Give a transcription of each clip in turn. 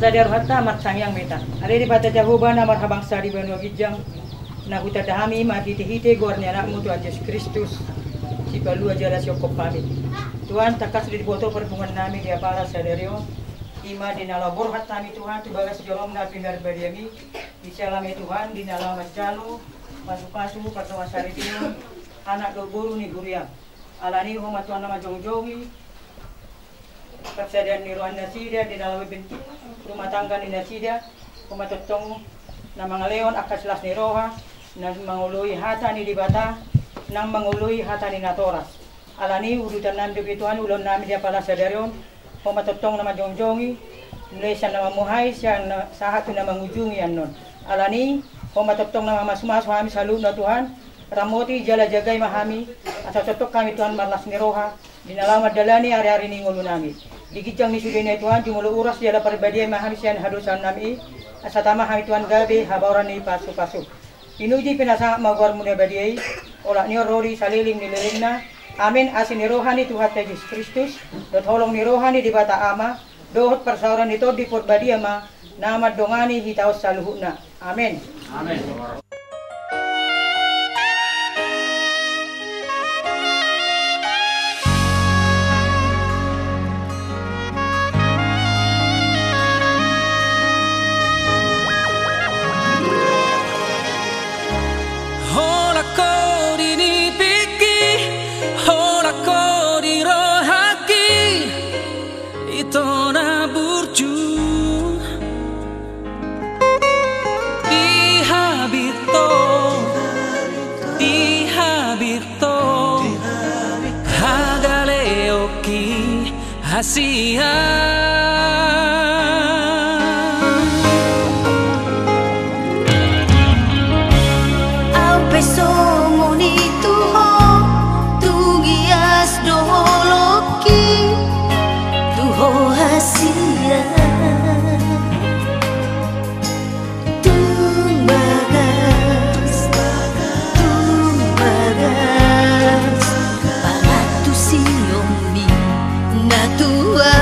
sadar hatta mat sangyang meta. Ari di bata Jehovah na marhabang sari banu gijang. Na huta dahami matiti-hite gornya anakmu Tuhan Yesus Kristus. Si balu aja rasio kopami. Tuhan takas di botol perhubungan nami dia para sadario. Ima di nala borhat nami Tuhan tu bagas jolong na pinar bariami. Di salami Tuhan di nala masjalo masuk-masuk pertama sari tino anak do guru ni guriam. Alani homa Tuhan nama jong-jongi. Persediaan niruan nasida di dalam bentuk rumah tangga ni nasida. Homa totong na mga leon akas las ni roha. Nang mangului hata ni dibata nang mangului hata ni natoras alani urutan nami Tuhan ulon nami dia pala sadarion pematotong nama jongjongi Malaysia nama muhai siang sahat nama mengujungi anon alani pematotong nama mas-mas kami salu na Tuhan ramoti jala jagai mahami asal totok kami Tuhan marlas ni roha dinalama dalani hari-hari ni ngulu nami digijang ni sudene Tuhan jumulu uras jala pribadi mahami siang hadusan nami asatama kami Tuhan gabe habaran ni pasu-pasu Inuji pinasa magwar muna badiyay, ola niyo rori saliling nililing na, amin asin ni rohani Tuhan Yesus Kristus, dot holong ni rohani di bata ama, dohot persauran ito di porbadiyama, namad dongani hitaos sa luhut na. Amin. Amin. Asia Au peso monito tugias doholoki tuho hasia tumbagas pangatu siyomi natua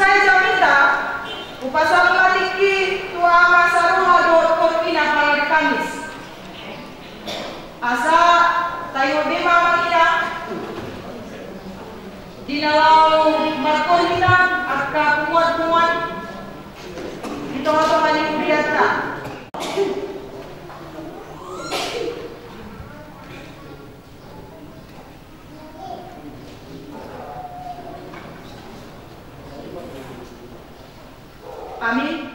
Usai jamita, upasang matiki tua masa rumah dot korpina pada Kamis. Asa tayo bema makina dinalau markorina akka puat-puat ito nga manipulata. Amin.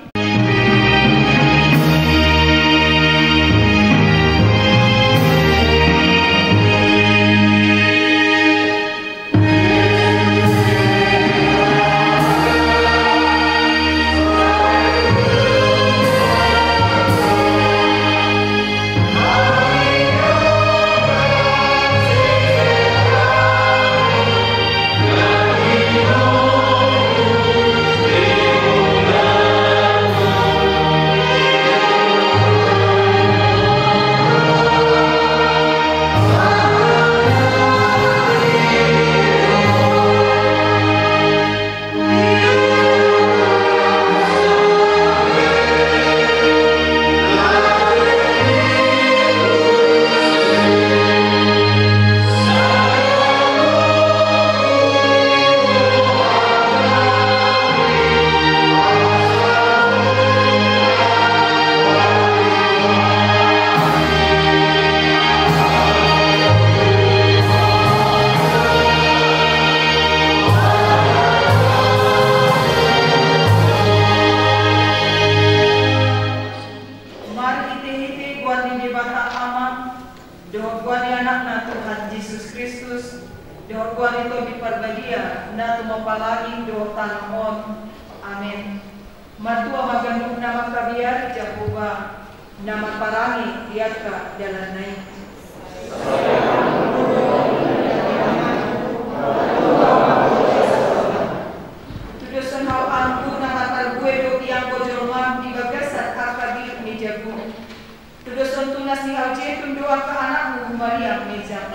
Amin. Matua magandung nama kabiar Jehovah, nama parangi diatka dalanay. Tudusan hau angku nama tarbuedo yang bojolman di bagasan kakadi ni jabu. Tudusan tunas ni hau jetun doa ke anakmu Maria meja.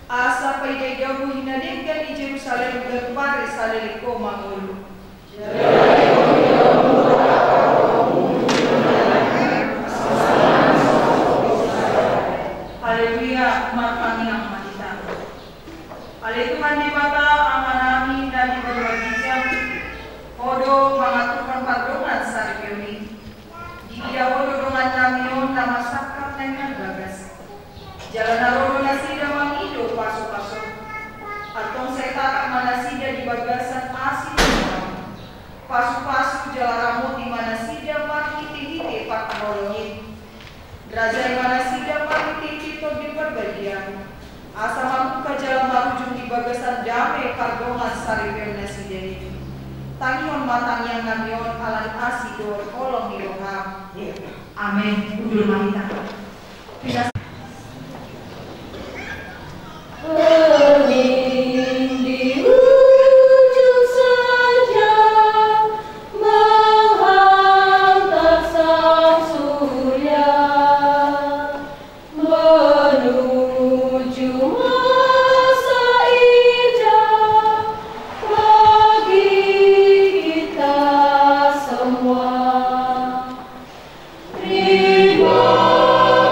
Asa paiday gabu hinadingkan di Jerusalem berpare saleliko mangulu. Haleluya, matangnya matita. Ale Tuhan di mata amanami dan di berwajibnya. Odo mengatukan pardongan saripioni. Jika odo dengan namion nama sakap dengan bagas. Jalan arono nasida mangido paso-paso. Atong seta manasida di bagasan asin. Pasu-pasu jalan di manasida mahiti-hiti pakanolongin. Raja manasida mahiti-hiti to di berbagian. Asa mampu ke jalan marujung di bagasan dame kardongan saripem nasida ini. Tangion matang yang namion alan asidor kolong niroham. Amin. Udul mahita. Di ujung saja menghantar sang surya menuju masa indah bagi kita semua. Terima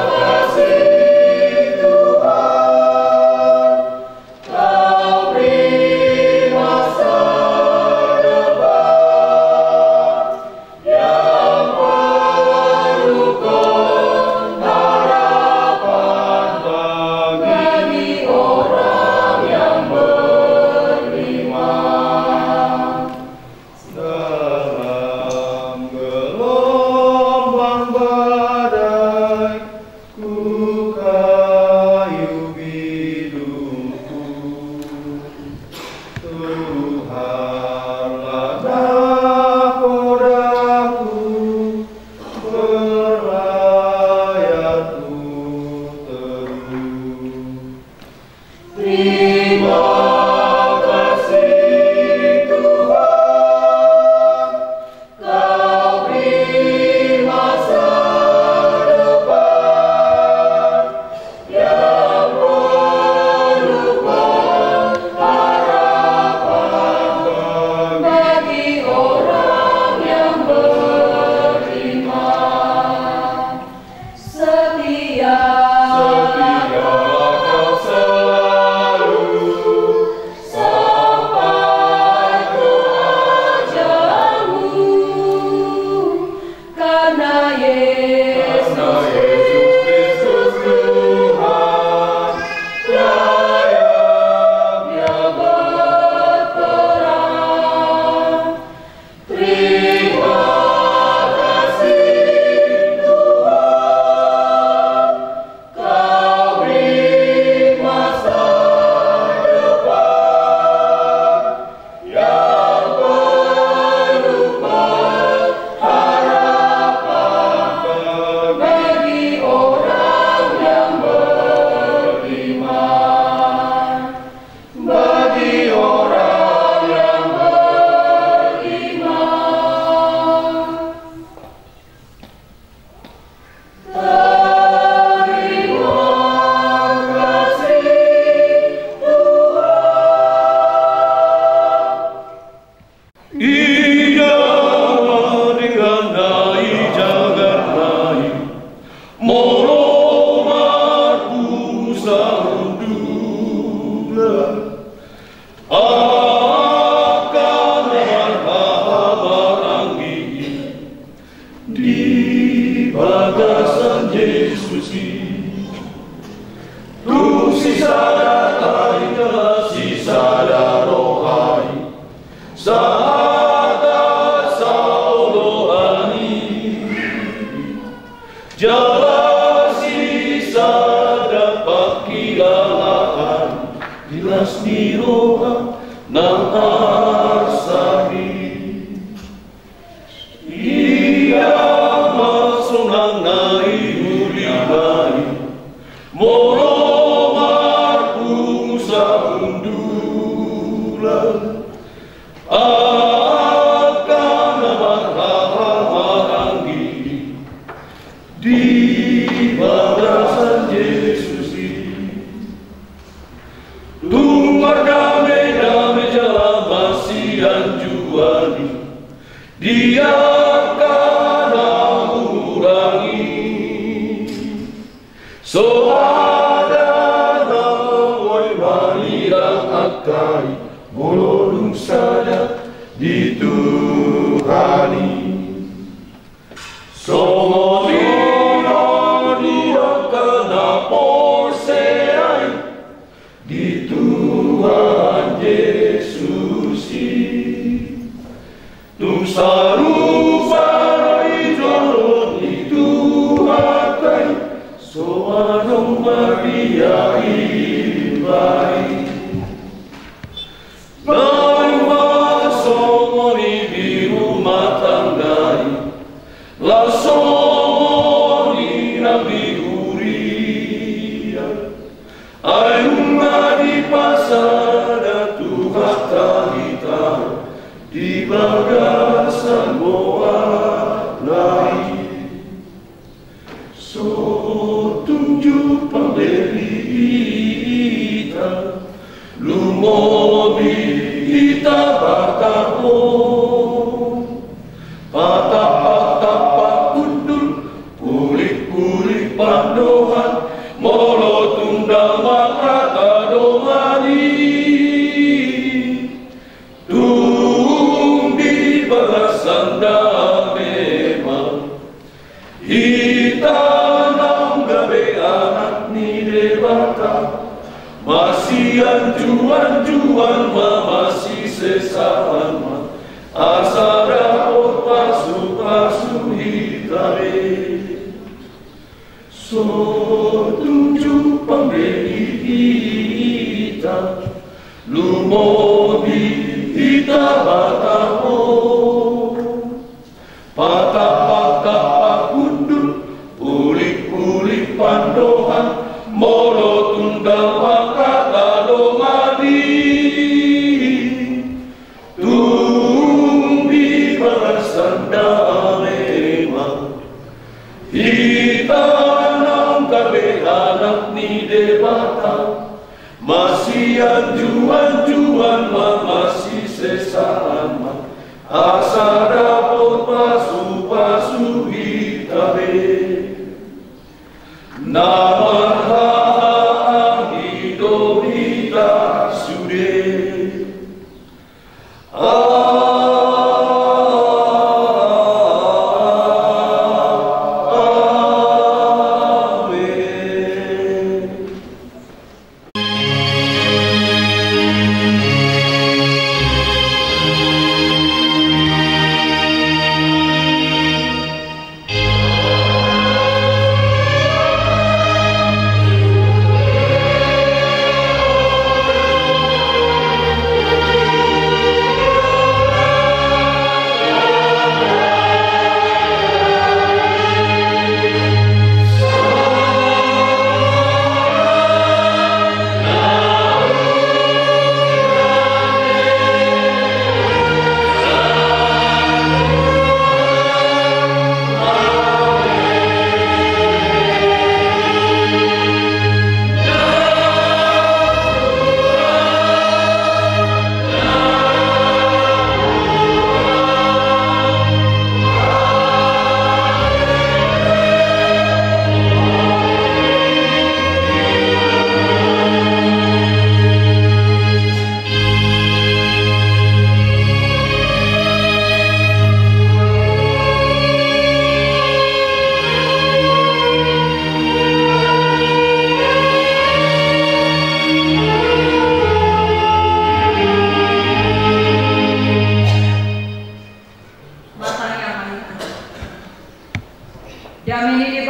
kasih.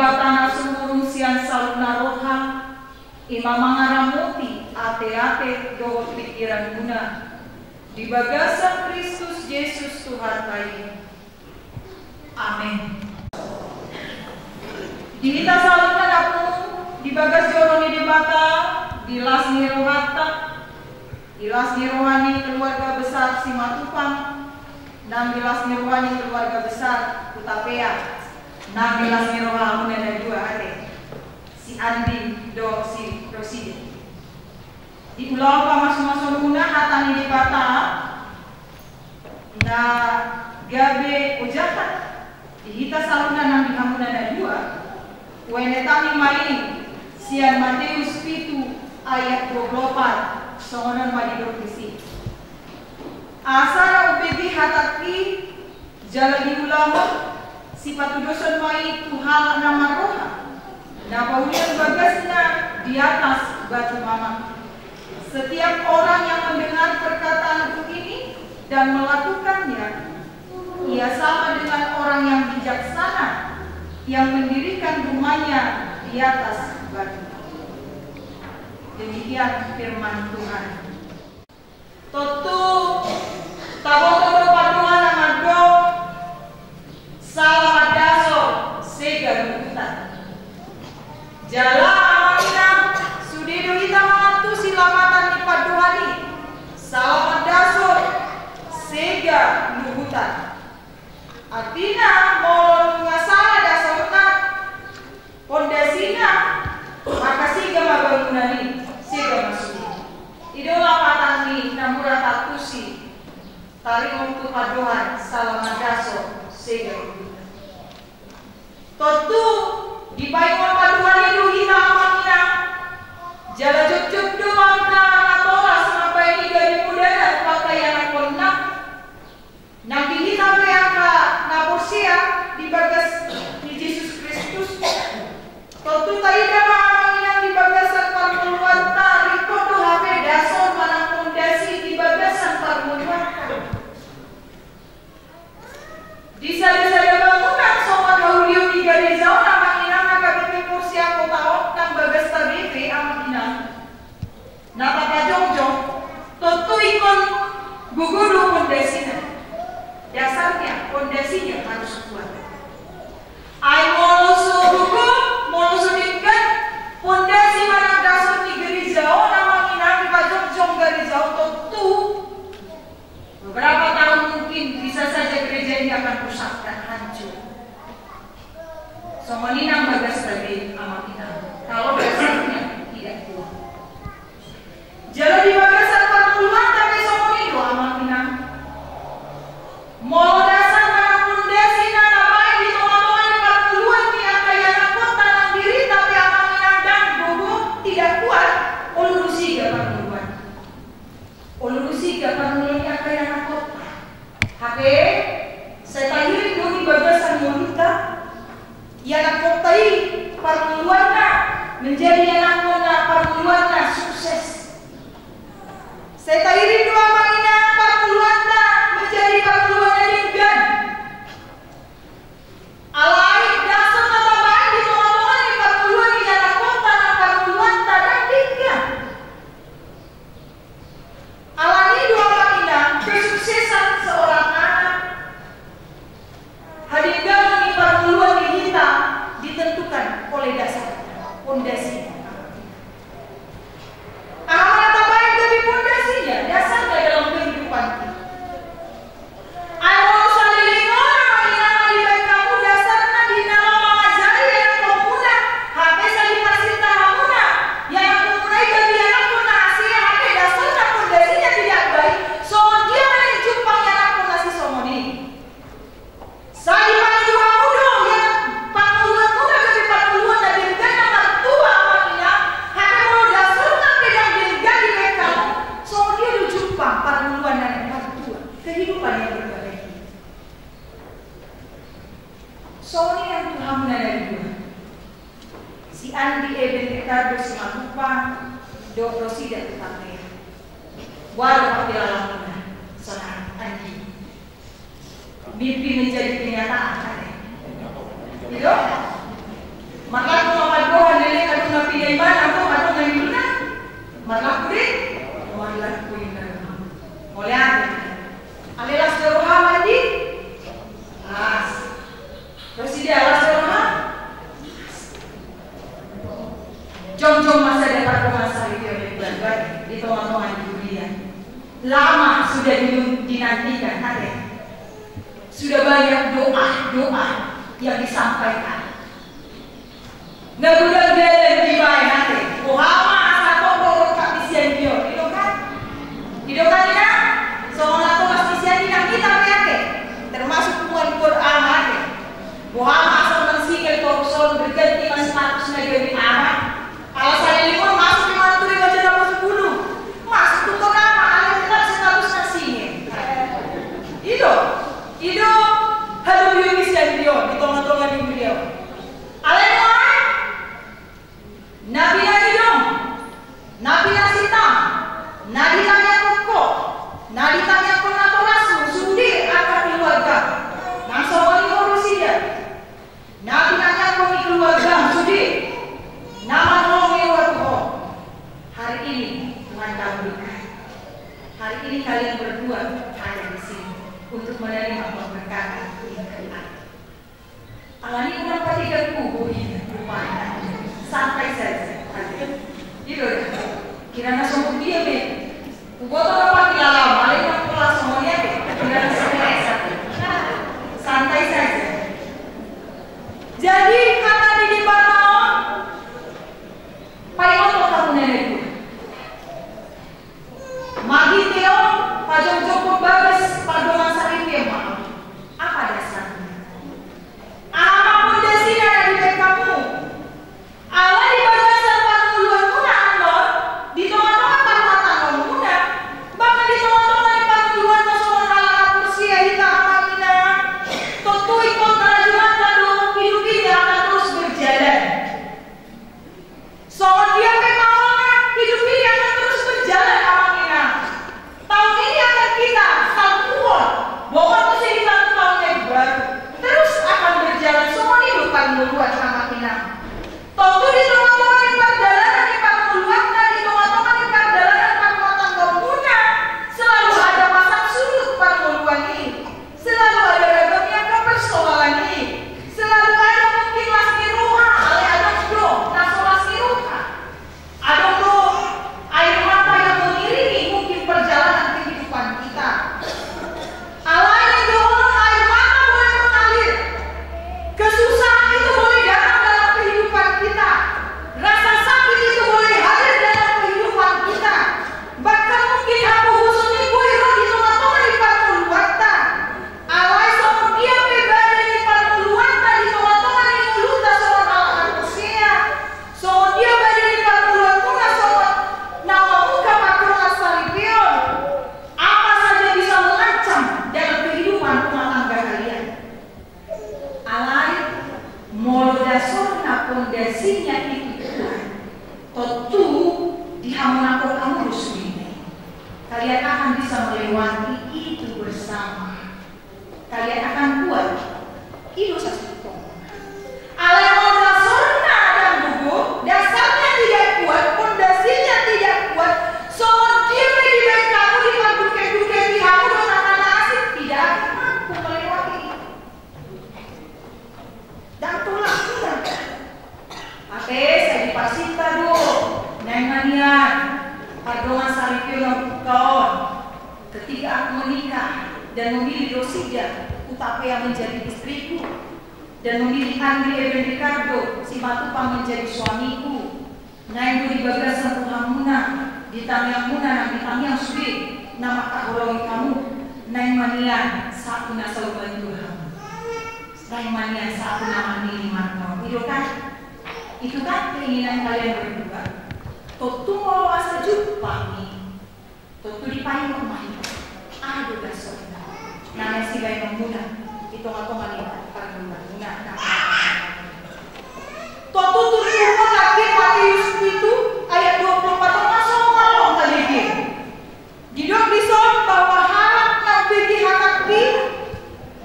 batana sumurun sian saluna roha, ima mangaramuti ate-ate dohot pikiran guna, di bagasan Kristus Yesus Tuhan kami. Amin. Dihita saluna aku, di bagas joroni di bata, di lasni rohata, di lasni rohani keluarga besar Simatupang, dan di lasni rohani keluarga besar Kutapea. Nah, bilas miroha aku ada dua hari. Si Andi do si Rosidi. Di ulang pamas-masuk guna hatani di bata. Na gabe ujahat. Dihita saluna nang bihamuna ada dua. Wenetami maling. Sian Matius 7 ayat 24. Songonan madido kisi. Asara ubedi hataki jalan di ulang sifat dosa mai Tuhan nama roha. Napaulian bagasnya di atas batu mama. Setiap orang yang mendengar perkataanku ini dan melakukannya, ia sama dengan orang yang bijaksana yang mendirikan rumahnya di atas batu. Demikian firman Tuhan. Totu taboto paduan nama do salah daso sega lukutan. Jala amanina sudido kita mengatu silamatan di paduhani. Salah daso sega lukutan. Artinya mau ngasala dasorna pondasina maka siga mabangunani siga masudi. Idola patani namura tatusi tali untuk paduhan salah daso sega lukutan. Tentu di payung paduan itu kita amannya jala juk doang na tora sampai ini dari muda pakaian konak nanti kita mereka na porsia di bagas di Yesus Kristus. Tentu tadi dalam yang di bagasan parmuluan tari kodo HP dasar mana fondasi di bagasan parmuluan di sada-sada bangunan somat hauliu di garizau nama inang KBP Porsia Kota Okang bagas TBP amat inang napa pajong-jong tentu ikon gugudu pondasinya dasarnya pondasinya harus kuat. Ai moloso gugu moloso dingkan pondasi mana dasar di garizau nama inang di pajong-jong garizau tentu beberapa tahun mungkin bisa saja gereja ini akan rusak dan hancur. Somalinang bagas tadi amat inang. Kalau dasarnya tidak kuat. Jalan di bagasan parmuluan tapi somalido amat inang. Mau dasar mana pondasi nana baik di teman-teman di parmuluan di akayana kota nang diri tapi amat inang dan gugu tidak kuat. Ulurusi ke parmuluan. Ulurusi ke parmuluan di akayana kota. Hake, saya tahirin dulu bagasan wanita yang nakotai parmuluannya menjadi anak kona parmuluannya sukses. Saya tahirin dua manina parmuluannya menjadi parmuluannya linggan. Alai dasar tambahan di teman-teman di parmuluan di anak kota na parmuluan dan linggan. Alani dua manina kesuksesan seorang anak hadirkan di parmuluan di kita ditentukan oleh dasar pondasi. Amanat baik tapi pondasinya dasarnya dalam kehidupan kita. Ayo salilingan menginama di baik kamu dasarnya di nama mengajari yang komuna HP saling masih tahamuna yang komuna jadi anak komuna aslinya HP dasarnya pondasinya tidak baik. So dia menunjukkan anak komuna si somoni. Saya maju kamu dong yang parmuluan muda dari parmuluan dari gana mertua maknya hati mau dasarnya pedang dirga di mereka. So dia jumpa parmuluan dan mertua kehidupan yang berbeda. So ini yang Tuhan dari dua. Si Andi Eben Ricardo Simatupang do Rosida Kutapea. Walau pakai lalang saudara Andi. Mimpi menjadi kenyataan kan? Gitu? Maka mamaduhan nila kadung napilay man ako kadung ngayon na. Marlaku din. Marlaku yun na. Mulai alelas doruhaman di. As. Terus dia alas doruhaman. Jom-jom masa dapat masa itu oleh bulan-bulan di teman-teman dunia. Lama sudah dinantikan hari. Sudah banyak doa-doa yang disampaikan. Nagudang gelen di bayan hati. Muhammad asa toko kapisian dia. Hidup kan ya? Soalnya toko kapisian ini kita pakai. Termasuk pun Quran hati. Muhammad asa mensikil korupsi berganti mas status negeri Arab. Kalau saya lima masuk di mana tuh baca nama 10. Masuk tuh nama ada tetap status nasinya. Itu halu Yunisian dia di tengah-tengah di beliau. Alaikumsalam. Nabi Nabi Nabi Nasita, Nabi tanya koko, Nabi tanya konatorasu, sudi akan keluarga. Langsung lagi urusi dia. Nabi tanya koni keluarga, sudi. Nama nongi waktu. Hari ini Tuhan kabulkan. Hari ini kalian berdua ada di sini untuk menerima pemberkatan Tuhan. Alani ulang patikan kubur ini rupanya. Santai saja. Gitu ya. Kirana sombong dia be. Kuboto dapat dilalam, malaikat kelas semuanya be. Kirana santai saja. Santai saja. Jadi kata di depan payon to kamu nenekku. Magi teo pajong joko bagus padongan saripia mah. Apa dasarnya? Apapun desina dari kamu. Awal di bagasan panuluan muna ando, di tengah-tengah panulatan muna, bahkan di tengah-tengah di panuluan masuk halangan kursia kita amina, totui kontra jumat lalu hidup ini akan terus berjalan. Soal dia memang hidup ini akan terus berjalan amina. Tahun ini akan kita sangkuan, bahwa masih di tahun yang baru terus akan berjalan semua hidup panuluan amina. Tentu di tengah-tengah di perjalanan di panguluan dan di tengah-tengah di perjalanan panguluan pemuda selalu ada masak surut panguluan ini, selalu ada ragamnya kepersoalan ini, selalu ada mungkin lasni ruha, ada do, naso lasni ruha, ada do air mata yang mengiringi mungkin perjalanan kehidupan kita. Alai do air mata boleh mengalir, kesusahan itu boleh datang dalam kehidupan kita. Rasa sakit itu boleh hadir dalam kehidupan kita. Bahkan mungkin aku husuni kuiro di tengah-tengah di panuluata. Alai sama dia pribadi di panuluata di tengah-tengah di muluta sama alahan usia. Sama dia berada di panuluata sama nama muka patrona saripion. Apa saja bisa mengancam dalam kehidupan rumah tangga kalian. Alai molo dasarnya pondasinya itu tentu dihamonako kamu rusuni. Kalian akan bisa melewati itu bersama. Kalian akan kuat. Itu satu. Alai molo dasarnya dan gugur, dasarnya tidak kuat, pondasinya tidak kuat. Soal dia di baik kamu dipadukan-dukan di kamu dan anak-anak asik tidak akan mampu melewati itu. Dan tolak kita. Oke, saya dipasita dulu. Neng manian, padongan saripio yang kawan. Ketika aku menikah dan memilih Rosida, Utapea menjadi istriku, dan memilih Andi Eben Ricardo, si Matupang menjadi suamiku. Neng di bagasan Tuhamuna, di Tamiang Muna, nang di Tamiang Sudi, nama tak golongi kamu. Neng manian, satu nasa uban Tuhan. Neng manian, satu nama niliman kamu. Itu kan keinginan kalian berdua. Tentu mau asa jumpa nih. Tentu dipayung kemahin. Aduh dasarnya. Nama si bayi muda. Itu nggak lihat karena muda. Tentu tujuan lagi Matius itu ayat 24 masuk malam tadi dia. Didok disol bahwa harap nabi dihakaki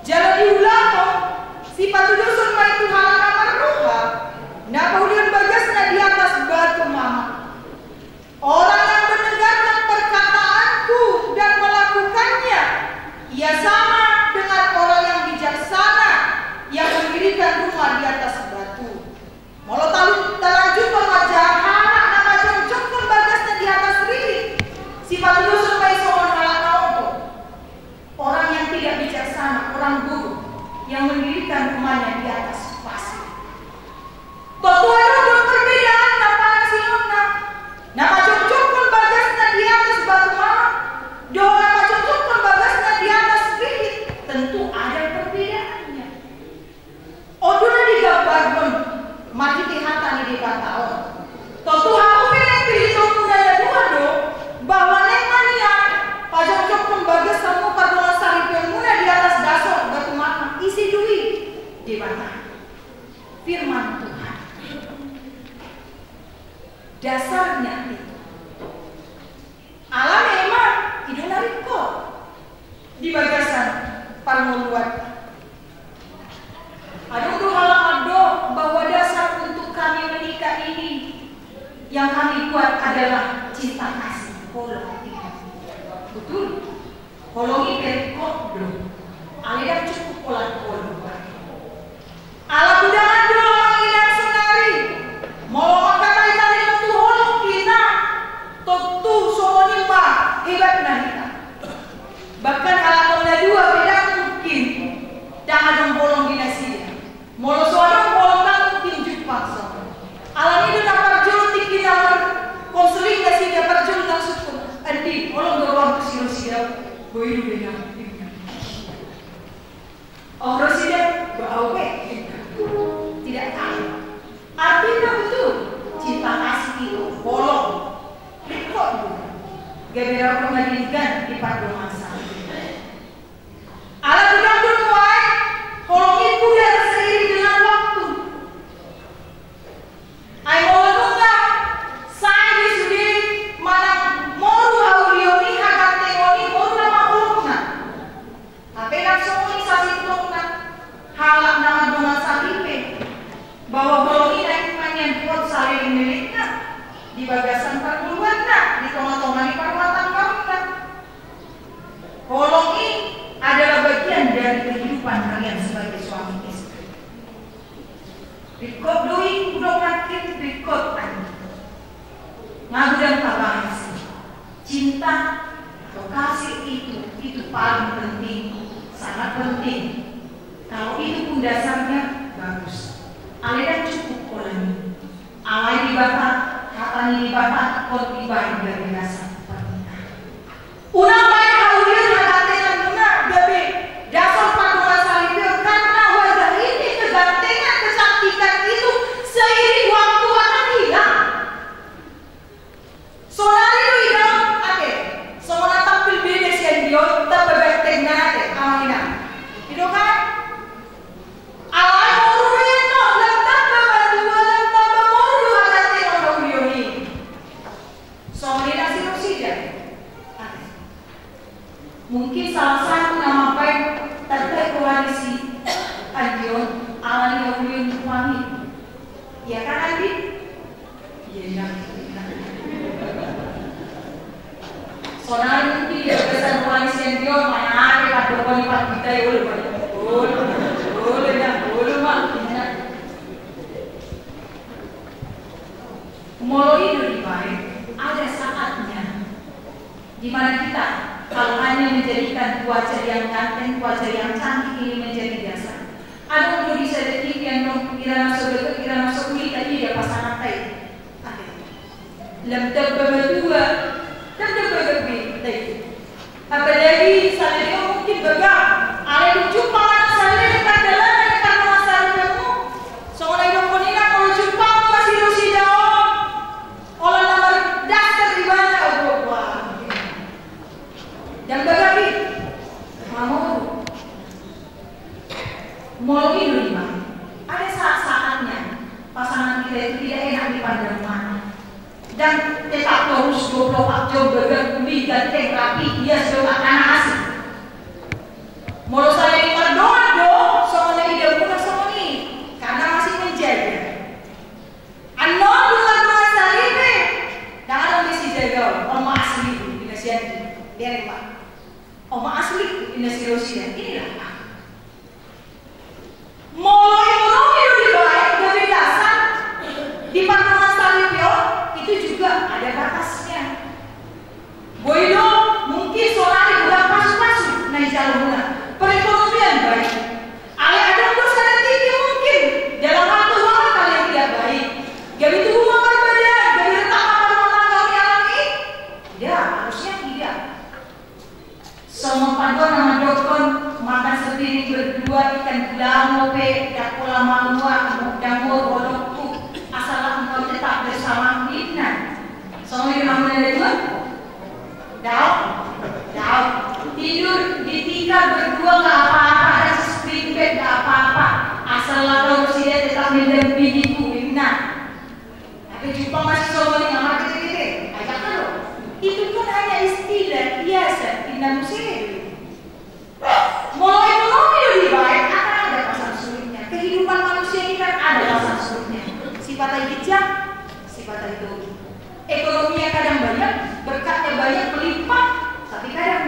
jalan diulang. Si patu dosun itu halal kamar roha. dasarnya itu. Ala memang idolari kok di bagasan parmuluan. Aduh bahwa dasar untuk kami menikah ini yang kami buat adalah cinta kasih. Holong betul. Holongi berkok belum. Alida cukup pola holong. Ala budangan dulu mengilang senari. Mau makan tadi untuk holong kita. Tentu somonimba hebat kita. Bahkan ala kona dua beda mungkin. Jangan dong holong dinasi. Molo soalnya holong kan mungkin jumpa sama. Ala ini udah parjul tinggi nama konseling nasi dia parjul langsung. Andi holong dorong kesiro-siro. Boy dengan. Oh Residen bau tidak tahu. Artinya betul cinta kasih itu bolong. Rekod juga. Gabera pengadilan di Padang Masa. Alat bukan tuai, holong itu dia seiring dengan waktu. Ayo menunggu saya disudi mana moru aulioni hakat tengoni moru nama ulungna. Tapi nak semua sasi ulungna halak nama dongan sahipe bahwa holong ini naik buat saling miliknya di bagasan permuluan di tengah-tengah di perbuatan kamu. Holong ini adalah bagian dari kehidupan kalian sebagai suami istri. Rikot doi udah makin rikot ani. Ngagudang kabahas. Cinta atau kasih itu paling penting, sangat penting. Kalau itu pun dasarnya bagus. Aleda cukup oleh alai di batak, katanya di batak, kau tiba dari dasar pernikahan. Unang baik haulir hadatenan guna gabe dasar paduan salibir karena wajah ini kegantengan kecantikan itu seiring waktu akan hilang. Sonari itu hilang, oke. Semua tampil beda sendio, tak bergantengan ada, amina. Itu kan? Alai morunya no, lantak berdua, lantak bermoru hadatenan haurioni. Sonari nasi rusida. Mungkin salah satu nama baik terkait koalisi Adion alani Yahudi Muhammad. Ya kan Adi? Iya. Soalnya mungkin dia besar koalisi Adion mana ada pada koalisi kita ya boleh mak. Mulai dari baik ada saatnya di mana kita kalau hanya menjadikan wajah yang ganteng, wajah yang cantik ini menjadi dasar. Ada yang bisa detik yang kira masuk kulit tadi dia pasangan tay. Lem berdua, terberdua tay. Apalagi saya mungkin bergam. Ada yang jumpa mana saya dekat dalam dekat masalah kamu. Soalnya yang menina kalau jumpa masih dosi jauh. Olah nomor dasar di mana wah. Dan bagaimana mau ini lima ada saat-saatnya pasangan kita itu tidak enak dipandang mata dan tetap terus 24 jam bergembira ganteng rapi dia sudah anak asli. Mau saya di perdoa dong soalnya tidak pernah sama ini karena masih menjaga anak bukan masa ini dan ada mesti jaga orang asli di Indonesia biar pak oma asli Indonesia Rusia inilah mulai ekonomi lebih baik dari dasar di Parlemen Salibio itu juga ada batasnya. Boydo mungkin soalnya bukan masuk naik jalur guna perekonomian baik. Ada terus ada tinggi mungkin dalam waktu lama kalian tidak baik. Jadi itu rumah berbeda, jadi letak pada rumah kami alami. Tidak, harusnya tidak. Semua paduan nama dokon makan sepiring berdua ikan gulamope dakola malua damur bolokku asal engkau tetap bersama kita. Soalnya kamu ada dua, jauh tidur di tikar berdua nggak apa-apa, ada spring bed nggak apa-apa, asal engkau tidak tetap mendampingiku. Nah, tapi jumpa masih soalnya manusia, sifat itu ekonominya kadang banyak, berkatnya banyak melimpah, tapi kadang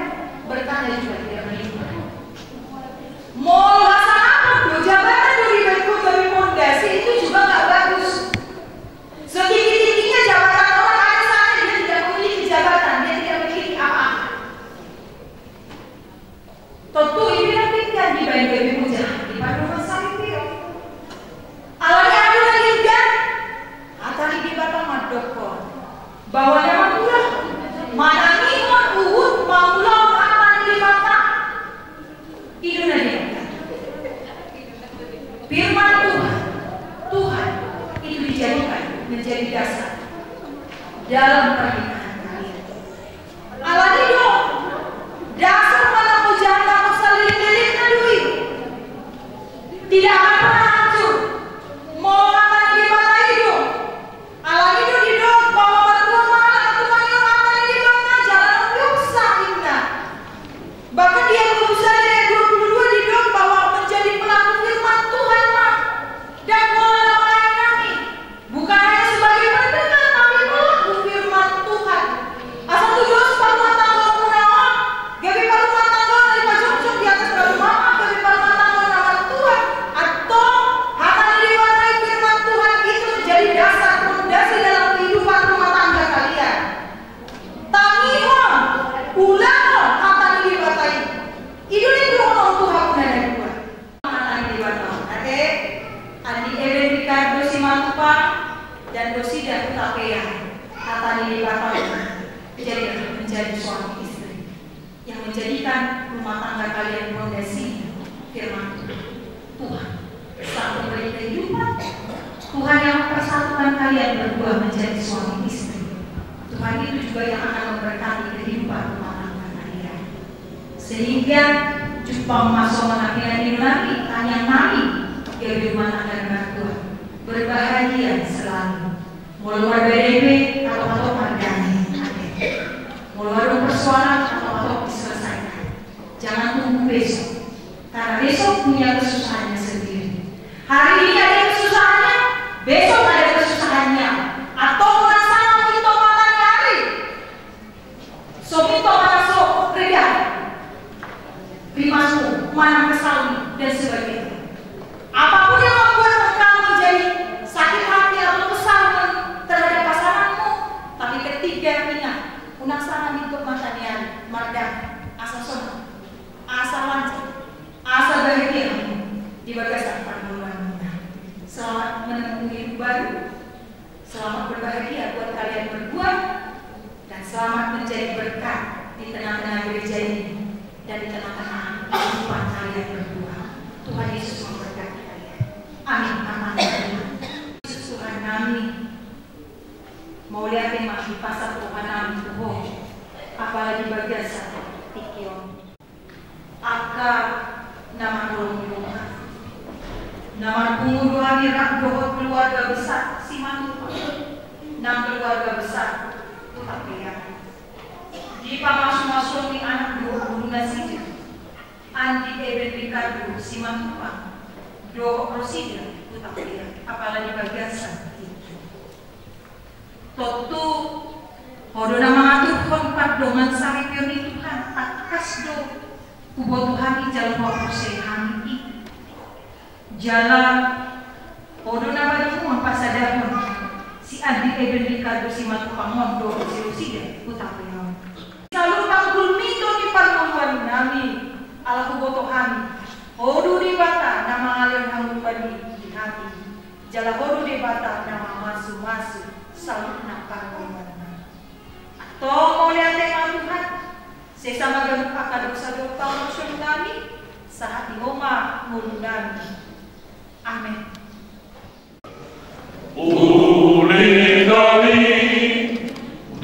berkatnya juga tidak melimpah. Mau laksanakan lo jabatan dari berikut dari fondasi itu juga nggak bagus. Setinggi-tingginya jabatan orang ada sana, dia tidak memiliki jabatan, dia tidak memiliki apa-apa. Tentu ini nanti kan dibanding puja di Padang Saripio. Alanya ada lagi kan? Atali di Batam Madoko. Bahwa nama murah, mana iman Uhud maulah akan di Batam. Itu nanti. Firman Tuhan itu dijadikan menjadi dasar dalam pernikahan kalian. Alani dong, dasar mana pujana masalah miliknya duit tidak akan pernah hancur. Mau akan gimana hidup? Alani itu hidup bahwa berdua malam atau banyak akan gimana jalan biasa indah. Bahkan dia berusaha ayat 22 hidup bahwa menjadi pelaku firman Tuhan dan mengelola melayani bukan hanya sebagai pendengar tapi pelaku firman Tuhan. Asal tujuh separuh tanggal menawa, gabi paruh tanggal dari pajok di atas baru mama, gabi paruh tanggal nama Tuhan atau hati diwarai firman Tuhan itu menjadi dasar fondasi dalam kehidupan rumah tangga kalian. Tangihon, ulang hati diwarai. Itu itu orang Tuhan dan dua. Hati diwarai. Oke, Andi Eben Ricardo Simatupang dan Rosida Utapea. Hati diwarai. Jadi menjadi suami istri yang menjadikan rumah tangga kalian fondasi firman Tuhan. Saat memberi kehidupan, Tuhan yang mempersatukan kalian berdua menjadi suami istri. Tuhan itu juga yang akan memberkati kehidupan rumah tangga kalian. Sehingga jumpa masuk anak-anak Yunani, tanya nami di rumah tangga berdua berbahagia selalu. Mulai BDP atau margani. Mulai persoalan atau diselesaikan. Jangan tunggu besok, karena besok punya kesusahannya sendiri. Hari ini ada kesusahannya, besok ada kesusahannya. Atau penasaran kita makan hari, so kita masuk reda, rimasu, mana kesal dan sebagainya. Apapun yang membuat kamu menjadi sakit hati atau kesal terhadap pasanganmu, tapi ketiga ingat. Unasangan untuk matanya, mardan, asa sonok, asa lancar, asa bahagia di bagasan pertemuan kita. Selamat menempuh hidup baru, selamat berbahagia buat kalian berdua, dan selamat menjadi berkat di tengah-tengah gereja ini dan di tengah-tengah kehidupan kalian berdua. Tuhan Yesus memberkati kalian. Amin. Amin. Yesus Tuhan kami. Mau lihat tema di pasal Tuhan Tuhan, apalagi bagian satu tikion. Aka nama Tuhan, nama penguruhan mirak dohot keluarga besar Simatupang, nama keluarga besar Utapea. Di pamas-masuk di anak dua guru nasinya, Andi Eben Ricardo Simatupang, dohot Rosida Utapea, apalagi bagian satu. Totu hodo na mga tukon pagdongan sa repyon ni Tuhan at kasdo kubo Tuhan ijal mo persehan i jala hodo na baru mo pasadahon si Andi Eben Ricardo Simatupang mondo si Rosida Utapea. Selalu tanggul nito ni pagmamahal namin ala kubo Tuhan hodo di bata na mga alin badi di hati jala hodo di bata na mga masu-masu salut nak panggilan. Atau mau lihat tema Tuhan, sesama gemuk akan dosa doa musuh kami, saat di Roma mulunan. Amin. Uli kami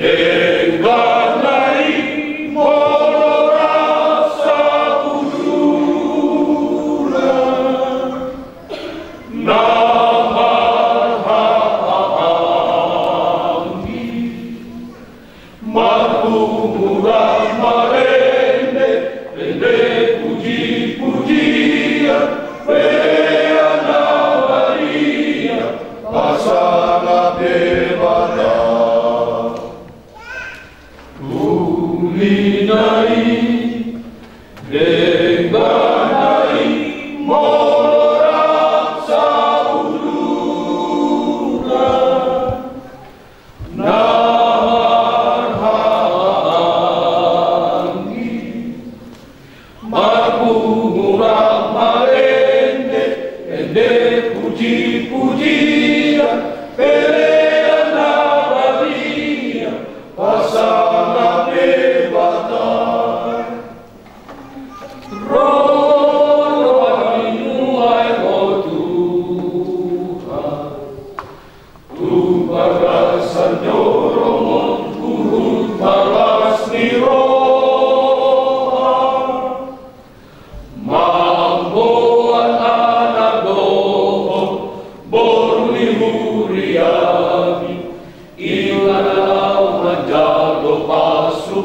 dengan lain merasa kuduran. Puji-pujian, Maria Maria, bebata Kulinai Dengbanai Morak Sauluran Nahangi Marpungurang Marende Ende puji-pujian Pelean Nabaria Pasangan bebata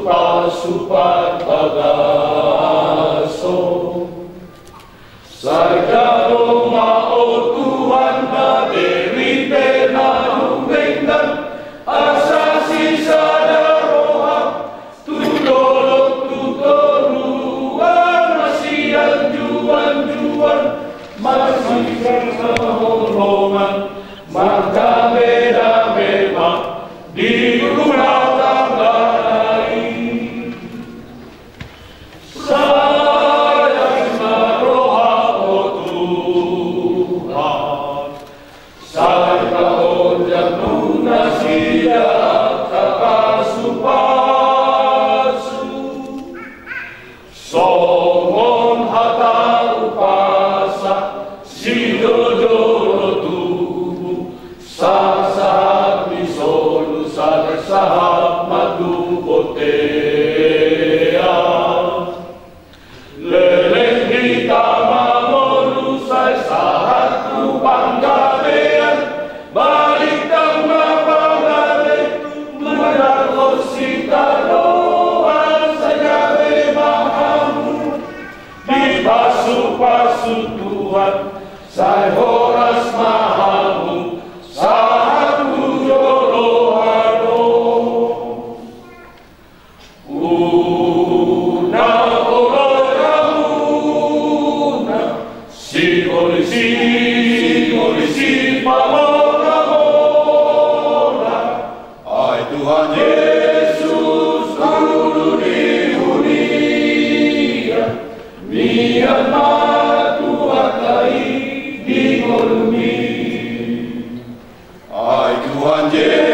Pasupan pagaso Sarjado mao Tuhan na dewi penahumengdan asasi sadaroha tudolok tutoruan masih juan-juan masih kehormongan maka beda-beda di rumah tangga Pasu Tuhan, saya horas mahamu, satu jorohano. Una oraramuna, si pamora. Ai Tuhan Yesus, guru di dunia, Myanmar. Ai Tuhan Yesus